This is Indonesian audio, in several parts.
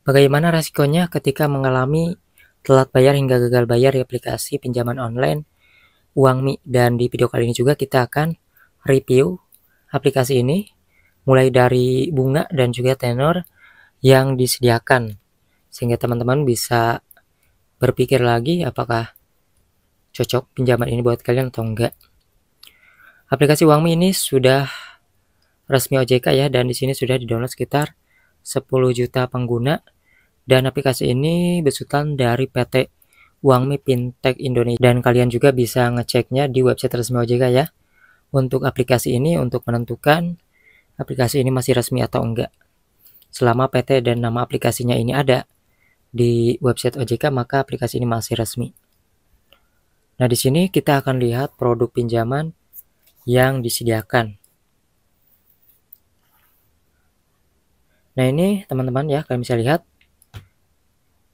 Bagaimana resikonya ketika mengalami telat bayar hingga gagal bayar di aplikasi pinjaman online Uangmi, dan di video kali ini juga kita akan review aplikasi ini mulai dari bunga dan juga tenor yang disediakan sehingga teman-teman bisa berpikir lagi apakah cocok pinjaman ini buat kalian atau enggak. Aplikasi Uangmi ini sudah resmi OJK ya, dan di sini sudah di-download sekitar 10 juta pengguna, dan aplikasi ini besutan dari PT Uangmi Fintech Indonesia, dan kalian juga bisa ngeceknya di website resmi OJK ya. Untuk aplikasi ini, untuk menentukan aplikasi ini masih resmi atau enggak. Selama PT dan nama aplikasinya ini ada di website OJK, maka aplikasi ini masih resmi. Nah, di sini kita akan lihat produk pinjaman yang disediakan. Nah, ini teman-teman ya, kalian bisa lihat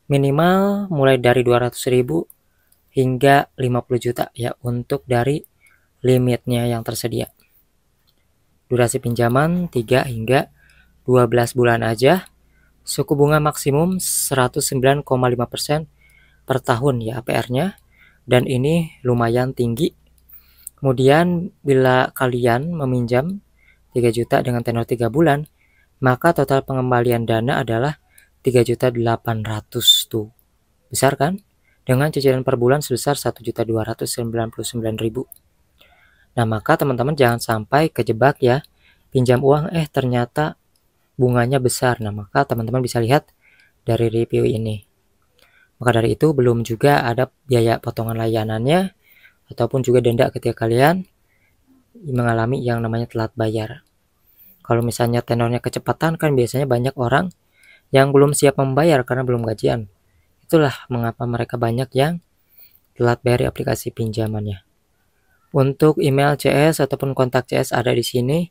minimal mulai dari 200.000 hingga 50 juta ya untuk dari limitnya yang tersedia. Durasi pinjaman 3 hingga 12 bulan aja. Suku bunga maksimum 109,5% per tahun ya APR-nya, dan ini lumayan tinggi. Kemudian bila kalian meminjam 3 juta dengan tenor 3 bulan, maka total pengembalian dana adalah 3.800.000 tuh. Besar kan? Dengan cicilan per bulan sebesar 1.299.000. Nah, maka teman-teman jangan sampai kejebak ya. Pinjam uang ternyata bunganya besar. Nah, maka teman-teman bisa lihat dari review ini. Maka dari itu belum juga ada biaya potongan layanannya ataupun juga denda ketika kalian mengalami yang namanya telat bayar. Kalau misalnya tenornya kecepatan, kan biasanya banyak orang yang belum siap membayar karena belum gajian. Itulah mengapa mereka banyak yang telat bayar di aplikasi pinjamannya. Untuk email CS ataupun kontak CS ada di sini.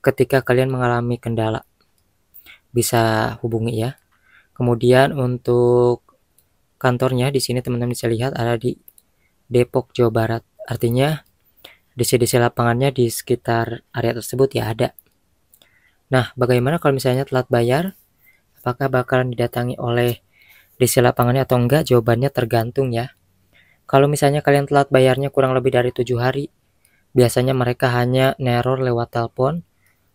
Ketika kalian mengalami kendala, bisa hubungi ya. Kemudian untuk kantornya di sini teman-teman bisa lihat ada di Depok, Jawa Barat. Artinya DC-DC lapangannya di sekitar area tersebut ya ada. Nah, bagaimana kalau misalnya telat bayar? Apakah bakalan didatangi oleh DC lapangannya atau enggak? Jawabannya tergantung ya. Kalau misalnya kalian telat bayarnya kurang lebih dari 7 hari, biasanya mereka hanya neror lewat telepon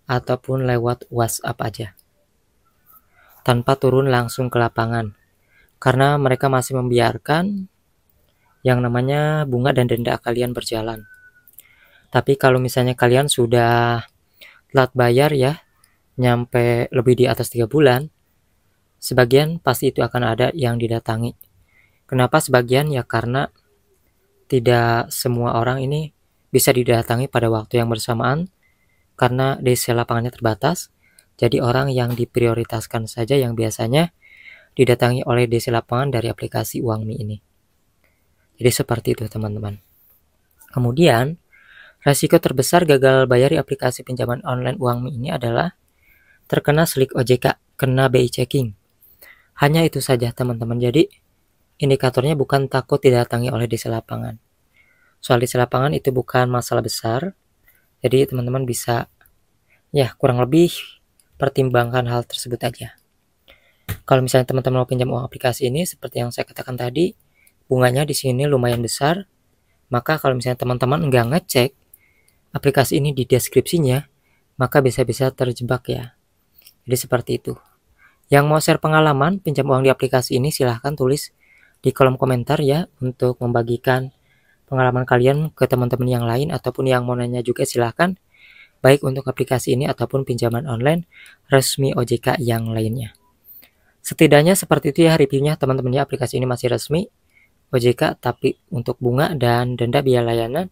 ataupun lewat WhatsApp aja, tanpa turun langsung ke lapangan, karena mereka masih membiarkan yang namanya bunga dan denda kalian berjalan. Tapi kalau misalnya kalian sudah telat bayar ya, nyampe lebih di atas 3 bulan, sebagian pasti itu akan ada yang didatangi. Kenapa sebagian? Ya karena tidak semua orang ini bisa didatangi pada waktu yang bersamaan, karena DC lapangannya terbatas. Jadi orang yang diprioritaskan saja yang biasanya didatangi oleh DC lapangan dari aplikasi Uangmi ini. Jadi seperti itu teman-teman. Kemudian resiko terbesar gagal bayar di aplikasi pinjaman online Uangmi ini adalah terkena slik OJK, kena BI checking. Hanya itu saja teman-teman. Jadi indikatornya bukan takut didatangi oleh DC lapangan. Soal DC lapangan itu bukan masalah besar. Jadi teman-teman bisa ya kurang lebih pertimbangkan hal tersebut aja. Kalau misalnya teman-teman mau pinjam uang aplikasi ini, seperti yang saya katakan tadi, bunganya di sini lumayan besar. Maka kalau misalnya teman-teman nggak ngecek aplikasi ini di deskripsinya, maka bisa-bisa terjebak ya. Jadi seperti itu. Yang mau share pengalaman pinjam uang di aplikasi ini, silahkan tulis di kolom komentar ya, untuk membagikan pengalaman kalian ke teman-teman yang lain, ataupun yang mau nanya juga silahkan, baik untuk aplikasi ini ataupun pinjaman online resmi OJK yang lainnya. Setidaknya seperti itu ya reviewnya teman-teman ya. Aplikasi ini masih resmi OJK, tapi untuk bunga dan denda biaya layanan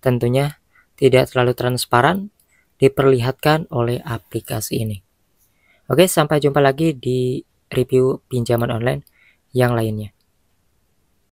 tentunya tidak terlalu transparan diperlihatkan oleh aplikasi ini. Oke, sampai jumpa lagi di review pinjaman online yang lainnya.